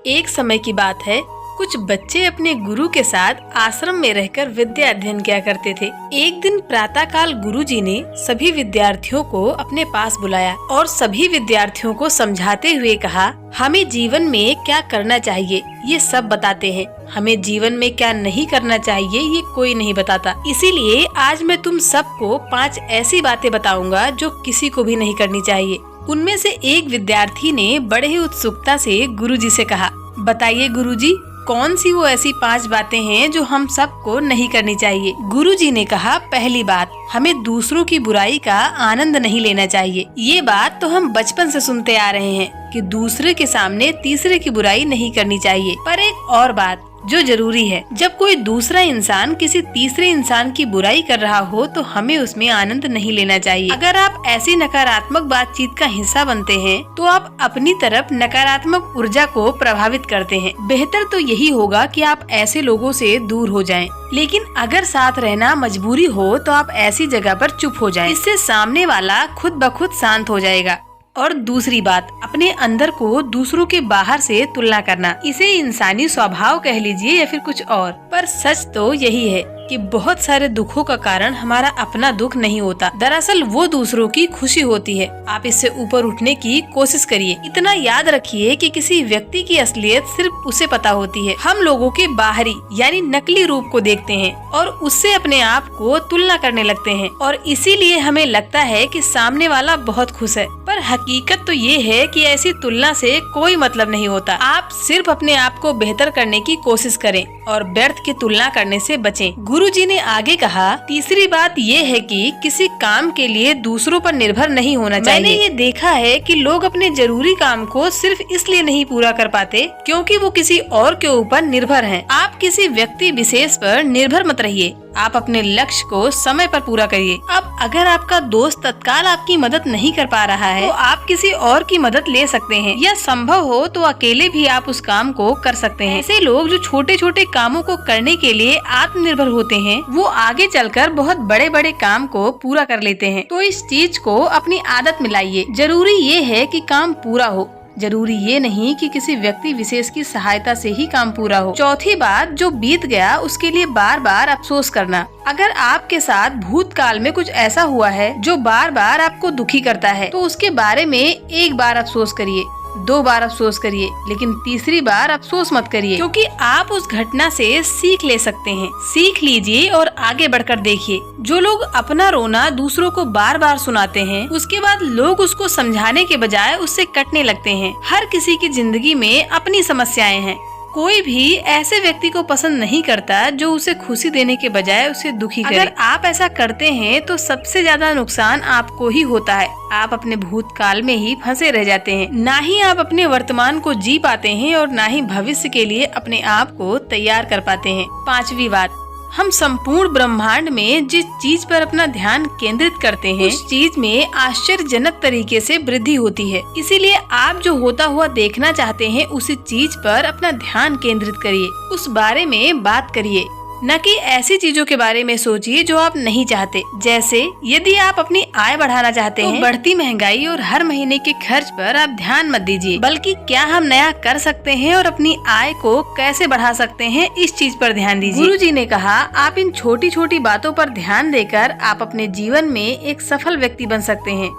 एक समय की बात है, कुछ बच्चे अपने गुरु के साथ आश्रम में रहकर विद्या अध्ययन किया करते थे। एक दिन प्रातःकाल गुरुजी ने सभी विद्यार्थियों को अपने पास बुलाया और सभी विद्यार्थियों को समझाते हुए कहा, हमें जीवन में क्या करना चाहिए ये सब बताते हैं, हमें जीवन में क्या नहीं करना चाहिए ये कोई नहीं बताता। इसीलिए आज मैं तुम सबको 5 ऐसी बातें बताऊंगा जो किसी को भी नहीं करनी चाहिए। उनमें से एक विद्यार्थी ने बड़े ही उत्सुकता से गुरुजी से कहा, बताइए गुरुजी, कौन सी वो ऐसी 5 बातें हैं जो हम सबको नहीं करनी चाहिए। गुरुजी ने कहा, पहली बात, हमें दूसरों की बुराई का आनंद नहीं लेना चाहिए। ये बात तो हम बचपन से सुनते आ रहे हैं कि दूसरे के सामने तीसरे की बुराई नहीं करनी चाहिए। पर एक और बात जो जरूरी है, जब कोई दूसरा इंसान किसी तीसरे इंसान की बुराई कर रहा हो तो हमें उसमें आनंद नहीं लेना चाहिए। अगर आप ऐसी नकारात्मक बातचीत का हिस्सा बनते हैं तो आप अपनी तरफ नकारात्मक ऊर्जा को प्रभावित करते हैं। बेहतर तो यही होगा कि आप ऐसे लोगों से दूर हो जाएं। लेकिन अगर साथ रहना मजबूरी हो तो आप ऐसी जगह पर चुप हो जाएं। इससे सामने वाला खुद ब खुद शांत हो जाएगा। और दूसरी बात, अपने अंदर को दूसरों के बाहर से तुलना करना। इसे इंसानी स्वभाव कह लीजिए या फिर कुछ और, पर सच तो यही है कि बहुत सारे दुखों का कारण हमारा अपना दुख नहीं होता, दरअसल वो दूसरों की खुशी होती है। आप इससे ऊपर उठने की कोशिश करिए। इतना याद रखिए कि किसी व्यक्ति की असलियत सिर्फ उसे पता होती है। हम लोगों के बाहरी यानी नकली रूप को देखते हैं और उससे अपने आप को तुलना करने लगते हैं और इसीलिए हमें लगता है कि सामने वाला बहुत खुश है। पर हकीकत तो ये है कि ऐसी तुलना से कोई मतलब नहीं होता। आप सिर्फ अपने आप को बेहतर करने की कोशिश करें और व्यर्थ की तुलना करने से बचें। गुरुजी ने आगे कहा, तीसरी बात ये है कि किसी काम के लिए दूसरों पर निर्भर नहीं होना चाहिए। मैंने ये देखा है कि लोग अपने जरूरी काम को सिर्फ इसलिए नहीं पूरा कर पाते क्योंकि वो किसी और के ऊपर निर्भर हैं। आप किसी व्यक्ति विशेष पर निर्भर मत रहिए, आप अपने लक्ष्य को समय पर पूरा करिए। अब अगर आपका दोस्त तत्काल आपकी मदद नहीं कर पा रहा है तो आप किसी और की मदद ले सकते हैं, या संभव हो तो अकेले भी आप उस काम को कर सकते हैं। ऐसे लोग जो छोटे छोटे कामों को करने के लिए आत्मनिर्भर होते हैं वो आगे चलकर बहुत बड़े बड़े काम को पूरा कर लेते हैं। तो इस चीज को अपनी आदत में लाइए। जरूरी ये है कि काम पूरा हो, जरूरी ये नहीं कि किसी व्यक्ति विशेष की सहायता से ही काम पूरा हो। चौथी बात, जो बीत गया उसके लिए बार बार अफसोस करना। अगर आपके साथ भूतकाल में कुछ ऐसा हुआ है जो बार बार आपको दुखी करता है तो उसके बारे में एक बार अफसोस करिए, 2 बार अफसोस करिए, लेकिन तीसरी बार अफसोस मत करिए, क्योंकि आप उस घटना से सीख ले सकते हैं। सीख लीजिए और आगे बढ़कर देखिए। जो लोग अपना रोना दूसरों को बार बार सुनाते हैं, उसके बाद लोग उसको समझाने के बजाय उससे कटने लगते हैं। हर किसी की जिंदगी में अपनी समस्याएं हैं। कोई भी ऐसे व्यक्ति को पसंद नहीं करता जो उसे खुशी देने के बजाय उसे दुखी करे। अगर आप ऐसा करते हैं तो सबसे ज्यादा नुकसान आपको ही होता है। आप अपने भूतकाल में ही फंसे रह जाते हैं, ना ही आप अपने वर्तमान को जी पाते हैं और ना ही भविष्य के लिए अपने आप को तैयार कर पाते हैं। 5वीं बात, हम संपूर्ण ब्रह्मांड में जिस चीज पर अपना ध्यान केंद्रित करते हैं उस चीज में आश्चर्यजनक तरीके से वृद्धि होती है। इसीलिए आप जो होता हुआ देखना चाहते हैं उसी चीज पर अपना ध्यान केंद्रित करिए, उस बारे में बात करिए, न कि ऐसी चीजों के बारे में सोचिए जो आप नहीं चाहते। जैसे यदि आप अपनी आय बढ़ाना चाहते हैं, बढ़ती महंगाई और हर महीने के खर्च पर आप ध्यान मत दीजिए, बल्कि क्या हम नया कर सकते हैं और अपनी आय को कैसे बढ़ा सकते हैं इस चीज पर ध्यान दीजिए। गुरुजी ने कहा, आप इन छोटी छोटी बातों पर ध्यान देकर आप अपने जीवन में एक सफल व्यक्ति बन सकते हैं।